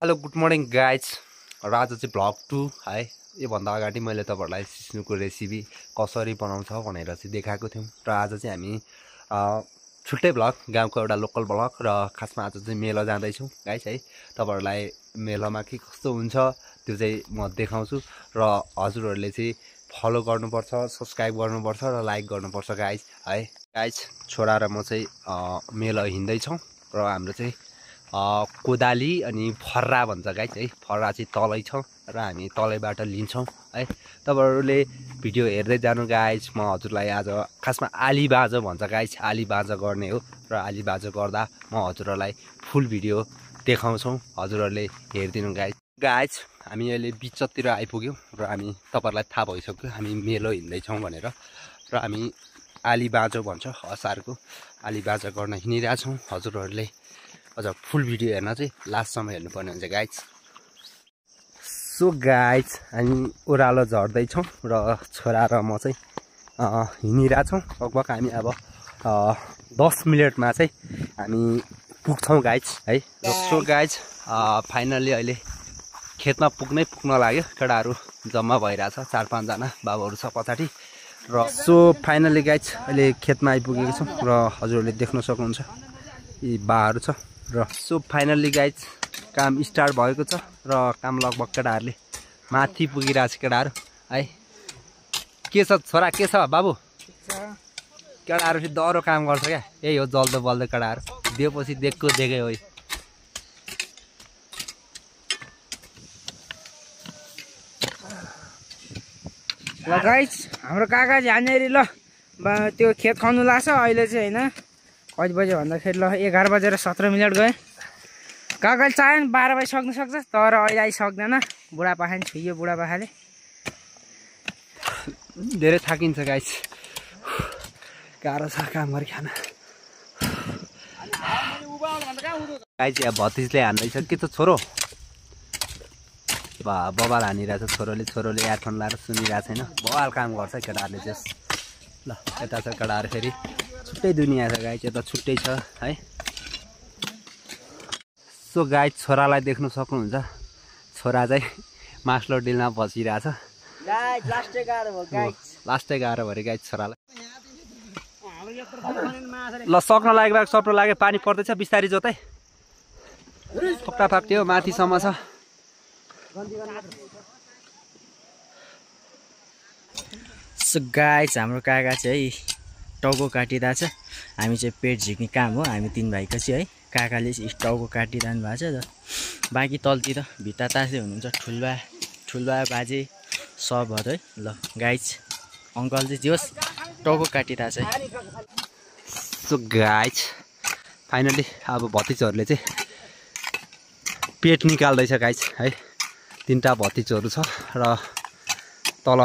Hello good morning guys र आज चाहिँ भ्लग 2 है। योभन्दा अगाडि मैले तपाईँहरूलाई सिस्नुको रेसिपी कसरी बनाउँछ भनेर चाहिँ देखाएको थियौँ र आज चाहिँ हामी छुट्टै भ्लग गाउँको एउटा लोकल भ्लग र खासमा आज चाहिँ मेला जाँदैछौँ गाइज है। तपाईँहरूलाई मेलामा के कस्तो हुन्छ त्यो चाहिँ म देखाउँछु र हजुरहरूले चाहिँ फलो गर्नुपर्छ, सब्सक्राइब गर्नुपर्छ र लाइक गर्नुपर्छ गाइज है। गाइज छोरा र म चाहिँ मेला हिँड्दैछौँ र हाम्रो चाहिँ कोदाली अनि फर्रा भन्छ गाइज है। फर्रा चाहिँ तलै छ र हामी तलैबाट लिन्छौँ है। तपाईँहरूले भिडियो हेर्दै जानु गाइज। म हजुरलाई आज खासमा आली बाँझो भन्छ गाइज, आली बाँझो गर्ने हो र आली बाँझो गर्दा म हजुरहरूलाई फुल भिडियो देखाउँछौँ, हजुरहरूले हेरिदिनु गाइज। गाइज हामी अहिले बिचतिर आइपुग्यौँ र हामी तपाईँहरूलाई थाहा भइसक्यो हामी मेलो हिँड्दैछौँ भनेर र हामी आली बाँझो भन्छ असारको आली बाँझो गर्न हिँडिरहेछौँ। हजुरहरूले अझ फुल भिडियो हेर्न चाहिँ लास्टसम्म हेर्नुपर्ने हुन्छ गाइज। सो गाइज हामी ओह्रालो झर्दैछौँ र छोरा र म चाहिँ हिँडिरहेछौँ। लगभग हामी अब 10 मिनटमा चाहिँ हामी पुग्छौँ गाइज है। सो गाइज फाइनल्ली अहिले खेतमा पुग्न लाग्यो। केटाहरू जम्मा भइरहेछ, 4-5 जना बाबुहरू छ पछाडि र सो फाइनल्ली गाइज अहिले खेतमा आइपुगेको छौँ र हजुरहरूले देख्न सक्नुहुन्छ यी बाहरू छ र सो फाइनल्ली गाइज काम स्टार्ट भएको छ र काम लगभग केटाहरूले माथि पुगिरहेको छ केटाहरू है। के छ छोरा, के छ बाबु? केटाहरू फेरि डह्रो काम गर्छ क्या, यही हो जल्दो बल्दो केटाहरू, दिएपछि देखेको देखे हो। ल गाइज हाम्रो काका झ्यानेरी ल त्यो खेत खन्नु लाग्छ अहिले चाहिँ होइन। कति बजे भन्दाखेरि ल 11 बजेर 17 मिनट गयो। काकाले चाह्यो भने 12 बजी सक्नु सक्छ, तर अहिले आइसक्दैन। बुढापाखा नि छुइयो, बुढापाखाले धेरै थाकिन्छ गाइस, गाह्रो छ काम गरी खान। गाइस यहाँ भतिजले हान्दैछ के त छोरो, बबाल हानिरहेछ छोरोले। छोरोले एयरफोन लाएर सुनिरहेको छैन, बबाल काम गर्छ केटाहरूले चाहिँ। ल यता छ केटाहरू फेरि छुट्टै दुनियाँ छ गाइस, यता छुट्टै छ है। सो गाइस छोरालाई देख्नु सक्नुहुन्छ, छोरा चाहिँ मास्लो डिलमा बसिरहेछ। लास्टै गाह्रो भयो गाइस छोरालाई। ल सक्न लाग्यो पानी पर्दैछ, बिस्तारी जोतै फक्टाफाक्टी हो, माथिसम्म छ। सो गाइज हाम्रो काका चाहिँ टाउको काटिरहेछ। हामी चाहिँ पेट झिक्ने काम हो हामी 3 भाइको चाहिँ है। काकाले चाहिँ टाउको काटिरहनु भएको छ र बाँकी तलतिर भित्ता तास्दै हुनुहुन्छ ठुलबा बाजे सबहरू है। ल गाइज अङ्कल चाहिँ जे होस् टाउको काटिरहेछ है। सो गाइज फाइनली अब भतिजहरूले चाहिँ पेट निकाल्दैछ गाइज है। 3टा भतिजहरू छ र तल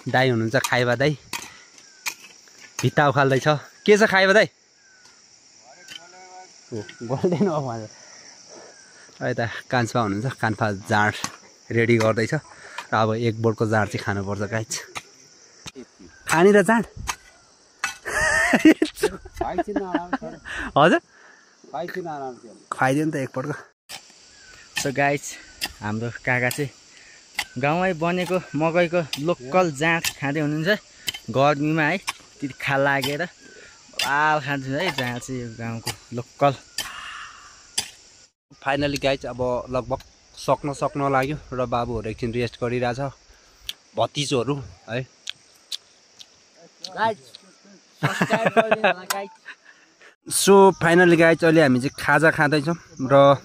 दाई हुनुहुन्छ, खाइबा दाई भित्ता उखाल्दैछ। के छ खाइबा दाई? गर्दैन अब यता कान्छपा हुनुहुन्छ, कान्छपा जाँड रेडी गर्दैछ र अब 1 बोटको जाँड चाहिँ खानुपर्छ गाइज। खाने त जाँड हजुर खुवाइदियो नि त 1 बोटको। सो गाइज हाम्रो काका चाहिँ गाउँमै बनेको मकैको लोकल जाँड खाँदै हुनुहुन्छ गर्मीमा है। तिर्खा लागेर लाल खान्छ है जाँड चाहिँ यो गाउँको लोकल। फाइनली गाइज अब लगभग सक्न लाग्यो र बाबुहरू एकछिन रेस्ट गरिरहेछ, भतिजहरू है। सो फाइनली गाइज अहिले हामी चाहिँ खाजा खाँदैछौँ र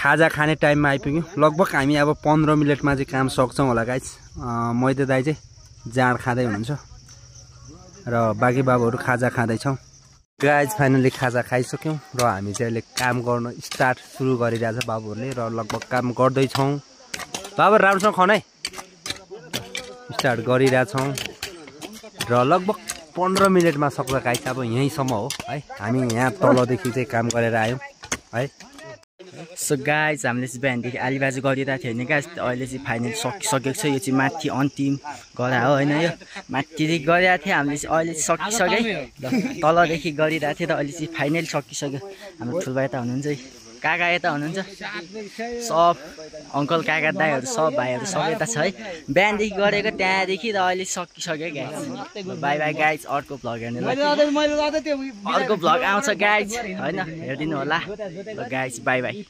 खाजा खाने टाइममा आइपुग्यौँ। लगभग हामी अब 15 मिनटमा चाहिँ काम सक्छौँ होला गाइज। मैदा दाई चाहिँ जाँड खाँदै हुनुहुन्छ र बाँकी बाबुहरू खाजा खाँदैछौँ। गाइज फाइनली खाजा खाइसक्यौँ र हामी चाहिँ अहिले काम गर्न सुरु गरिरहेछ बाबुहरूले र लगभग काम गर्दैछौँ। बाबु राम्रोसँग खाउँ है, स्टार्ट गरिरहेछौँ र लगभग 15 मिनटमा सक्छ गाइज। अब यहीँसम्म हो है, हामी यहाँ तलदेखि चाहिँ काम गरेर आयौँ है। सो गाइज हामीले चाहिँ बिहानदेखि आलीबाजी गरिरहेको थियो होइन गाइज, अहिले चाहिँ फाइनल सकिसकेको छ। यो चाहिँ माथि अन्तिम गरा हो होइन, यो माथिदेखि गरिरहेको थियो हामीले चाहिँ अहिले सकिसक्यो। तलदेखि गरिरहेको थियो र अहिले चाहिँ फाइनल सकिसक्यो। हाम्रो ठुलबा यता हुनुहुन्छ है। काका यता हुनुहुन्छ सब अङ्कल काका दाइहरू सब भाइहरू सब यता छ है बिहानदेखि गरेको त्यहाँदेखि र अहिले सकिसक्यो गाइज बाई बाई गाइज अर्को भ्लग हेर्नु अर्को भ्लग आउँछ गाइज होइन हेरिदिनु होला गाइज बाई बाई